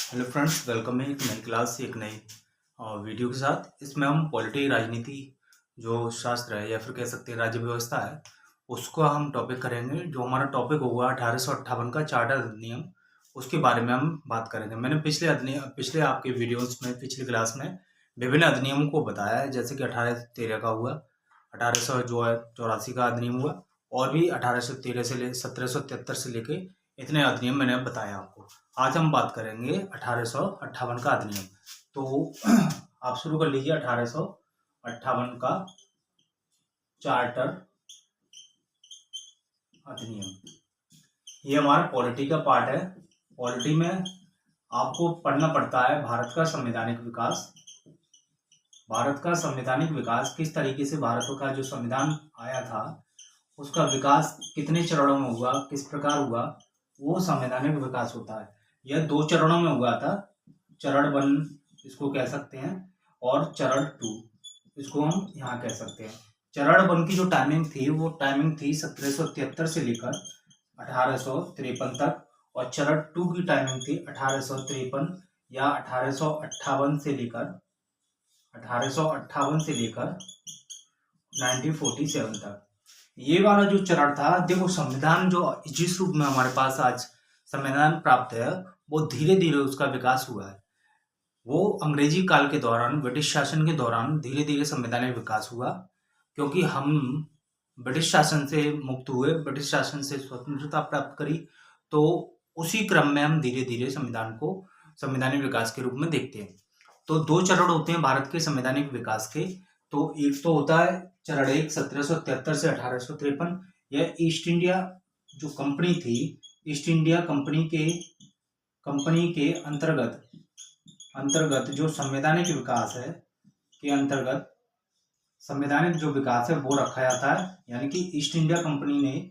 Hello friends, welcome है एक नई क्लास एक नई वीडियो के साथ। इसमें हम पॉलिटी राजनीति जो शास्त्र है या फिर कह सकते हैं राज्य व्यवस्था है उसको हम टॉपिक करेंगे। जो हमारा टॉपिक होगा 1858 का चार्टर अधिनियम, उसके बारे में हम बात करेंगे। मैंने पिछले आपके वीडियोस में पिछली क्लास में विभिन्न अधिनियमों को बताया है, जैसे कि 1813 का हुआ, 1884 का अधिनियम हुआ, और भी 1813 से 1773 से लेके इतने अधिनियम मैंने बताया आपको। आज हम बात करेंगे 1858 का अधिनियम। तो आप शुरू कर लीजिए 1858 का चार्टर अधिनियम। ये हमारा पॉलिटी का पार्ट है। पॉलिटी में आपको पढ़ना पड़ता है भारत का संवैधानिक विकास। भारत का संवैधानिक विकास किस तरीके से भारत का जो संविधान आया था उसका विकास कितने चरणों में हुआ, किस प्रकार हुआ, वो संवैधानिक विकास होता है। यह 2 चरणों में हुआ था। चरण 1 इसको कह सकते हैं और चरण 2 इसको हम यहाँ कह सकते हैं। चरण 1 की जो टाइमिंग थी वो टाइमिंग थी 1773 से लेकर 1853 तक, और चरण 2 की टाइमिंग थी 1853 या 1858 से लेकर 1947 तक। ये वाला जो चरण था, देखो संविधान जो जिस रूप में हमारे पास आज संविधान प्राप्त है वो धीरे धीरे उसका विकास हुआ है। वो अंग्रेजी काल के दौरान, ब्रिटिश शासन के दौरान धीरे धीरे संवैधानिक विकास हुआ, क्योंकि हम ब्रिटिश शासन से मुक्त हुए, ब्रिटिश शासन से स्वतंत्रता प्राप्त करी। तो उसी क्रम में हम धीरे धीरे संविधान को संवैधानिक विकास के रूप में देखते हैं। तो 2 चरण होते हैं भारत के संवैधानिक विकास के। तो एक तो होता है चरण 1 1773 से 1853। यह ईस्ट इंडिया जो कंपनी थी, ईस्ट इंडिया कंपनी के अंतर्गत जो संवैधानिक विकास है के अंतर्गत संवैधानिक जो विकास है वो रखा जाता है। यानी कि ईस्ट इंडिया कंपनी ने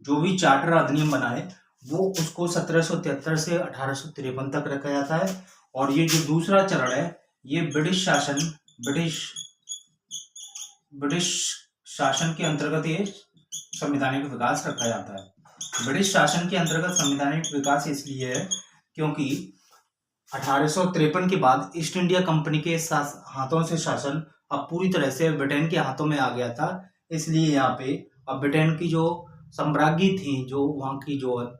जो भी चार्टर अधिनियम बनाए वो उसको 1773 से 1853 तक रखा जाता है। और ये जो दूसरा चरण है ये ब्रिटिश शासन के अंतर्गत ये संवैधानिक विकास रखा जाता है। ब्रिटिश शासन के अंतर्गत संवैधानिक विकास इसलिए है क्योंकि 1853 के बाद ईस्ट इंडिया कंपनी के हाथों से शासन अब पूरी तरह से ब्रिटेन के हाथों में आ गया था। इसलिए यहाँ पे अब ब्रिटेन की जो सम्राज्ञी थी, जो वहाँ की जो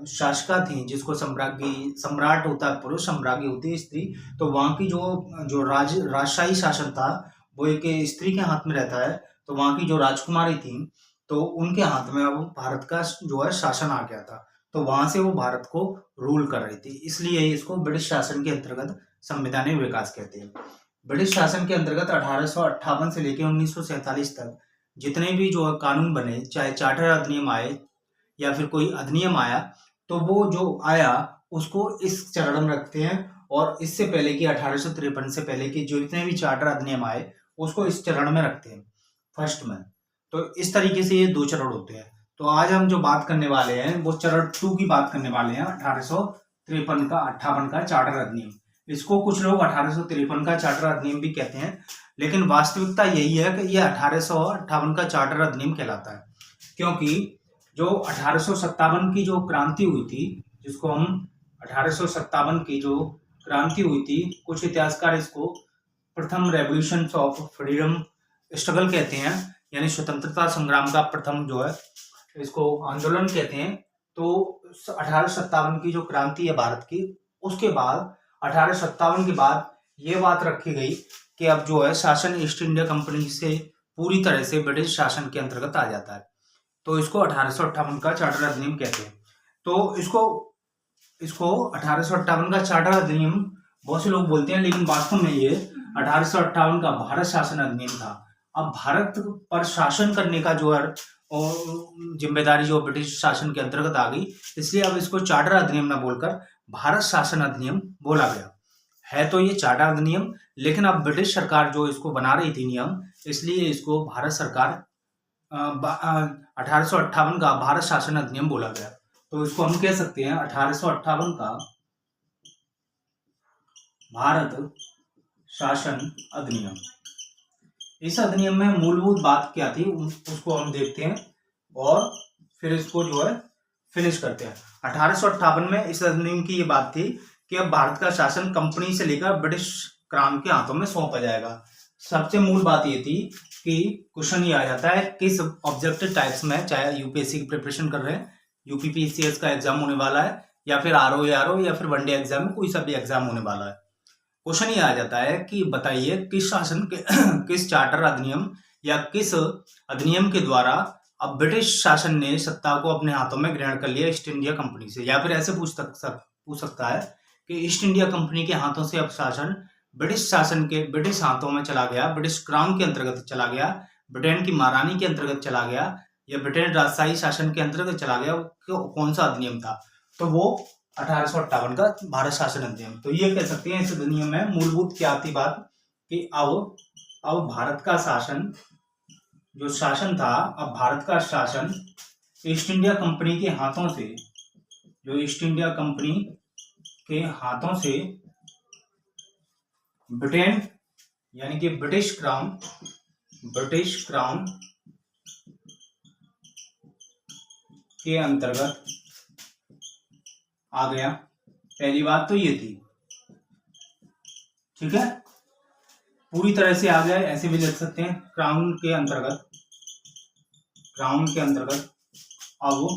शासिका थी, जिसको सम्राट होता है पुरुष, सम्राज्ञी होती है स्त्री, तो वहाँ की जो राजशाही शासन था वो एक स्त्री के हाथ में रहता है। तो वहाँ की जो राजकुमारी थी तो उनके हाथ में अब भारत का जो है शासन आ गया था। तो वहां से वो भारत को रूल कर रही थी, इसलिए इसको ब्रिटिश शासन के अंतर्गत संवैधानिक विकास कहते हैं। ब्रिटिश शासन के अंतर्गत 1858 से लेकर 1947 तक जितने भी जो कानून बने, चाहे चार्टर अधिनियम आए या फिर कोई अधिनियम आया, तो वो जो आया उसको इस चरण में रखते हैं। और इससे पहले की 1853 से पहले की जो जितने भी चार्टर अधिनियम आए उसको इस चरण में रखते हैं, फर्स्ट में। तो इस तरीके से ये 2 चरण होते हैं। तो आज हम जो बात करने वाले हैं वो चरण 2 की बात करने वाले हैं, 1853 का चार्टर अधिनियम। इसको कुछ लोग 1853 का चार्टर अधिनियम भी कहते हैं, लेकिन वास्तविकता यही है कि ये 1858 का चार्टर अधिनियम कहलाता है। क्योंकि जो 1857 की जो क्रांति हुई थी, जिसको हम 1857 की जो क्रांति हुई थी, कुछ इतिहासकार इसको प्रथम रेवोल्यूशन ऑफ फ्रीडम स्ट्रगल कहते हैं, यानी स्वतंत्रता संग्राम का प्रथम जो है इसको आंदोलन कहते हैं। तो 1857 की जो क्रांति है भारत की, उसके बाद 1857 के बाद ये बात रखी गई कि अब जो है शासन ईस्ट इंडिया कंपनी से पूरी तरह से ब्रिटिश शासन के अंतर्गत आ जाता है। तो इसको 1858 का चार्टर अधिनियम कहते हैं। तो इसको 1858 का चार्टर अधिनियम बहुत से लोग बोलते हैं, लेकिन वास्तव में ये 1858 का भारत शासन अधिनियम था। अब भारत पर शासन करने का जो है जिम्मेदारी जो ब्रिटिश शासन के अंतर्गत आ गई, इसलिए अब इसको चार्टर अधिनियम न बोलकर भारत शासन अधिनियम बोला गया है। तो ये चार्टर अधिनियम, लेकिन अब ब्रिटिश सरकार जो इसको बना रही थी नियम, इसलिए इसको भारत सरकार 1858 का भारत शासन अधिनियम बोला गया। तो इसको हम कह सकते हैं 1858 का भारत शासन अधिनियम। इस अधिनियम में मूलभूत बात क्या थी उसको हम देखते हैं और फिर इसको जो है फिनिश करते हैं। 1858 में इस अधिनियम की ये बात थी कि अब भारत का शासन कंपनी से लेकर ब्रिटिश क्राउन के हाथों में सौंपा जाएगा। सबसे मूल बात ये थी कि क्वेश्चन ये आ जाता है किस ऑब्जेक्टिव टाइप्स में, चाहे यूपीएससी की प्रिपरेशन कर रहे हैं, यूपीपीसीएस का एग्जाम होने वाला है, या फिर आरओ या फिर वनडे एग्जाम में कोई सा भी एग्जाम होने वाला है। क्वेश्चन ये आ जाता है कि बताइए किस शासन के किस चार्टर अधिनियम या किस अधिनियम के द्वारा अब ब्रिटिश शासन ने सत्ता को अपने हाथों में ग्रहण कर लिया ईस्ट इंडिया कंपनी से। या फिर ऐसे पूछ सकता है कि ईस्ट इंडिया कंपनी के हाथों से अब शासन ब्रिटिश हाथों में चला गया, ब्रिटिश क्राउन के अंतर्गत चला गया, ब्रिटेन की महारानी के अंतर्गत चला गया, या ब्रिटेन राजशाही शासन के अंतर्गत चला गया, कौन सा अधिनियम था? तो वो 1858 का भारत शासन अधिनियम। तो ये कह सकते हैं इस अधिनियम में मूलभूत क्या थी बात कि अब भारत का शासन जो शासन था, अब भारत का शासन ईस्ट इंडिया कंपनी के हाथों से, जो ईस्ट इंडिया कंपनी के हाथों से ब्रिटेन यानी कि ब्रिटिश क्राउन के अंतर्गत आ गया। पहली बात तो ये थी, ठीक है, पूरी तरह से आ गया, ऐसे भी लिख सकते हैं क्राउन के अंतर्गत अब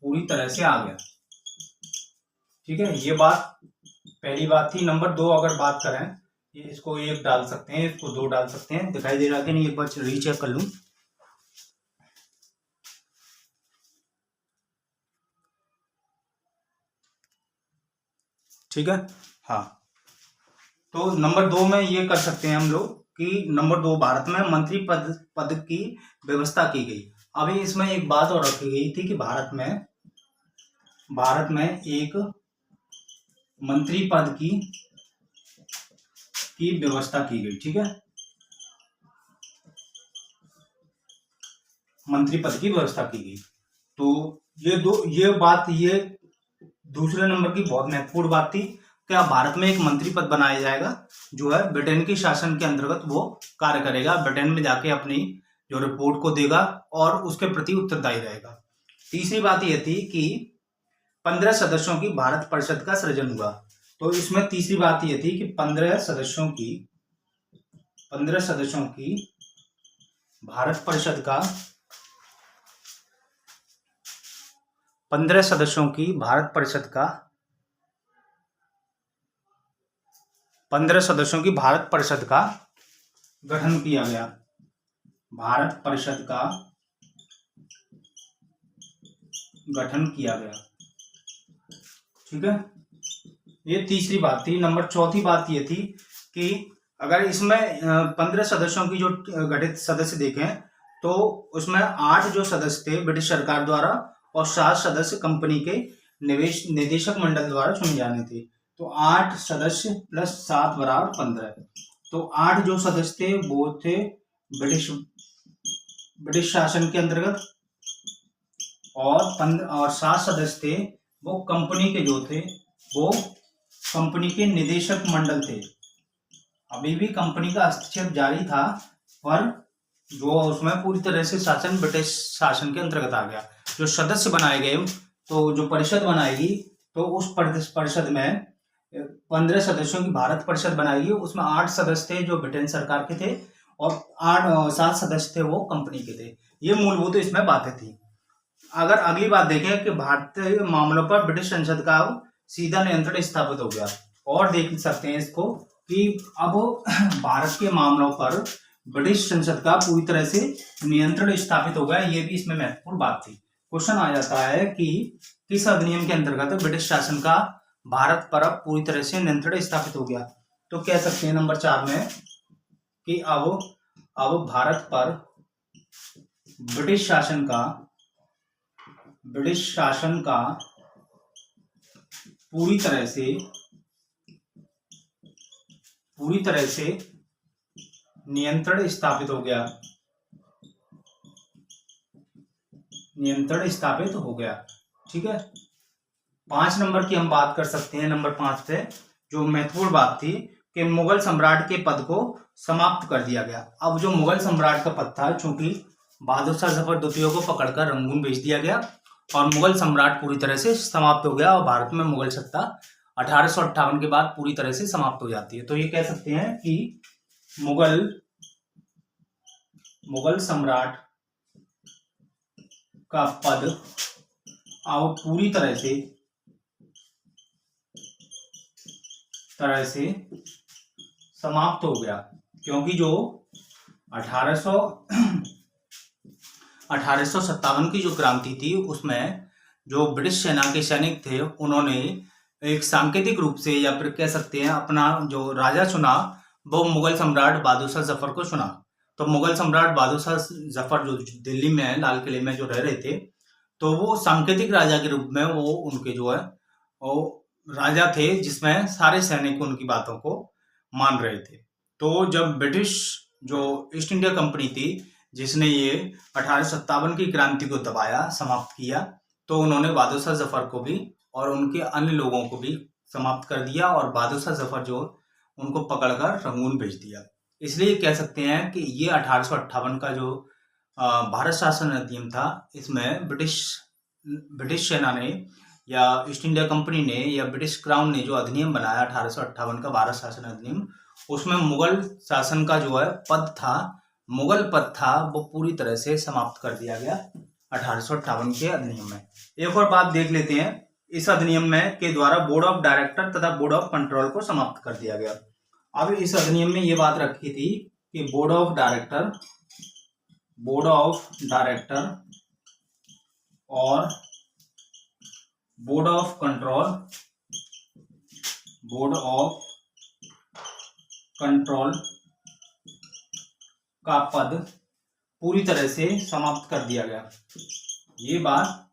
पूरी तरह से आ गया। ठीक है, ये बात पहली बात थी। नंबर 2 अगर बात करें, इसको 1 डाल सकते हैं, इसको 2 डाल सकते हैं, दिखाई दे रहा कि नहीं, एक बार रीचेक कर लूं। ठीक है, हाँ, तो नंबर 2 में ये कर सकते हैं हम लोग कि नंबर 2 भारत में मंत्री पद की व्यवस्था की गई। अभी इसमें एक बात और रखी गई थी कि भारत में एक मंत्री पद की व्यवस्था की गई। ठीक है, मंत्री पद की व्यवस्था की गई। तो ये दूसरे नंबर की बहुत महत्वपूर्ण बात थी। क्या भारत में एक मंत्री पद बनाया जाएगा जो है ब्रिटेन के शासन के अंतर्गत वो कार्य करेगा, ब्रिटेन में जाके अपनी जो रिपोर्ट को देगा और उसके प्रति उत्तरदायी रहेगा। तीसरी बात यह थी कि 15 सदस्यों की भारत परिषद का सृजन हुआ। तो इसमें तीसरी बात यह थी कि 15 सदस्यों की भारत परिषद का 15 सदस्यों की भारत परिषद का 15 सदस्यों की भारत परिषद का गठन किया गया। भारत परिषद का गठन किया गया। ठीक है, ये तीसरी बात थी। नंबर चौथी बात ये थी कि अगर इसमें 15 सदस्यों की जो गठित सदस्य देखें तो उसमें 8 जो सदस्य थे ब्रिटिश सरकार द्वारा और 7 सदस्य कंपनी के निदेशक मंडल द्वारा चुने जाने थे। तो 8 सदस्य प्लस 7 बराबर 15। तो 8 जो सदस्य थे वो थे ब्रिटिश शासन के अंतर्गत और 7 सदस्य थे वो कंपनी के जो थे वो कंपनी के निदेशक मंडल थे। अभी भी कंपनी का हस्तक्षेप जारी था पर जो उसमें पूरी तरह से शासन ब्रिटिश शासन के अंतर्गत आ गया। जो सदस्य बनाए गए तो जो परिषद बनाएगी तो उस परिषद में 15 सदस्यों की भारत परिषद बनाएगी। उसमें 8 सदस्य थे जो ब्रिटेन सरकार के थे और 7 सदस्य थे वो कंपनी के थे। ये मूलभूत इसमें बातें थी। अगर अगली बात देखें कि भारतीय मामलों पर ब्रिटिश संसद का सीधा नियंत्रण स्थापित हो गया, और देख सकते हैं इसको कि अब भारत के मामलों पर ब्रिटिश संसद का पूरी तरह से नियंत्रण स्थापित हो गया। ये भी इसमें महत्वपूर्ण बात थी। क्वेश्चन आ जाता है कि किस अधिनियम के अंतर्गत ब्रिटिश शासन का भारत पर अब पूरी तरह से नियंत्रण स्थापित हो गया? तो कह सकते हैं नंबर 4 में कि अब भारत पर ब्रिटिश शासन का पूरी तरह से नियंत्रण स्थापित हो गया। ठीक है, 5 नंबर की हम बात कर सकते हैं। नंबर 5 पे जो महत्वपूर्ण बात थी कि मुगल सम्राट के पद को समाप्त कर दिया गया। अब जो मुगल सम्राट का पद था, चूंकि बहादुर शाह जफर द्वितीय को पकड़कर रंगून भेज दिया गया और मुगल सम्राट पूरी तरह से समाप्त हो गया और भारत में मुगल सत्ता 1858 के बाद पूरी तरह से समाप्त हो जाती है। तो ये कह सकते हैं कि मुगल सम्राट का पद अब पूरी तरह से समाप्त हो गया, क्योंकि जो 1857 की जो क्रांति थी उसमें जो ब्रिटिश सेना के सैनिक थे उन्होंने एक सांकेतिक रूप से या फिर कह सकते हैं अपना जो राजा चुना वो मुगल सम्राट बहादुर शाह जफर को चुना। तो मुगल सम्राट बहादुर शाह जफर जो दिल्ली में लाल किले में जो रह रहे थे, तो वो सांकेतिक राजा के रूप में वो उनके जो है वो राजा थे, जिसमें सारे सैनिक उनकी बातों को मान रहे थे। तो जब ब्रिटिश जो ईस्ट इंडिया कंपनी थी जिसने ये 1857 की क्रांति को दबाया, समाप्त किया, तो उन्होंने बहादुर शाह जफर को भी और उनके अन्य लोगों को भी समाप्त कर दिया और बहादुर शाह जफर जो उनको पकड़कर रंगून भेज दिया। इसलिए कह सकते हैं कि ये 1858 का जो भारत शासन अधिनियम था, इसमें ब्रिटिश सेना ने या ईस्ट इंडिया कंपनी ने या ब्रिटिश क्राउन ने जो अधिनियम बनाया 1858 का भारत शासन अधिनियम, उसमें मुगल शासन का जो है मुगल पद था वो पूरी तरह से समाप्त कर दिया गया 1858 के अधिनियम में। एक और बात देख लेते हैं, इस अधिनियम में के द्वारा बोर्ड ऑफ डायरेक्टर तथा बोर्ड ऑफ कंट्रोल को समाप्त कर दिया गया। अब इस अधिनियम में ये बात रखी थी कि बोर्ड ऑफ डायरेक्टर और बोर्ड ऑफ कंट्रोल का पद पूरी तरह से समाप्त कर दिया गया। ये बात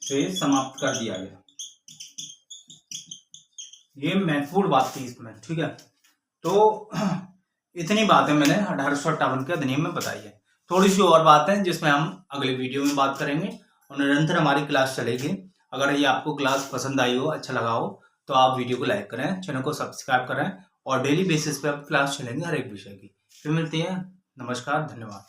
से समाप्त कर दिया गया, ये महत्वपूर्ण बात थी इसमें, ठीक है। तो इतनी बातें मैंने 1858 के अधिनियम में बताई है। थोड़ी सी और बातें जिसमें हम अगले वीडियो में बात करेंगे और निरंतर हमारी क्लास चलेगी। अगर ये आपको क्लास पसंद आई हो, अच्छा लगा हो, तो आप वीडियो को लाइक करें, चैनल को सब्सक्राइब करें और डेली बेसिस पे अब क्लास चलेंगे हर एक विषय की। फिर मिलते हैं। नमस्कार, धन्यवाद।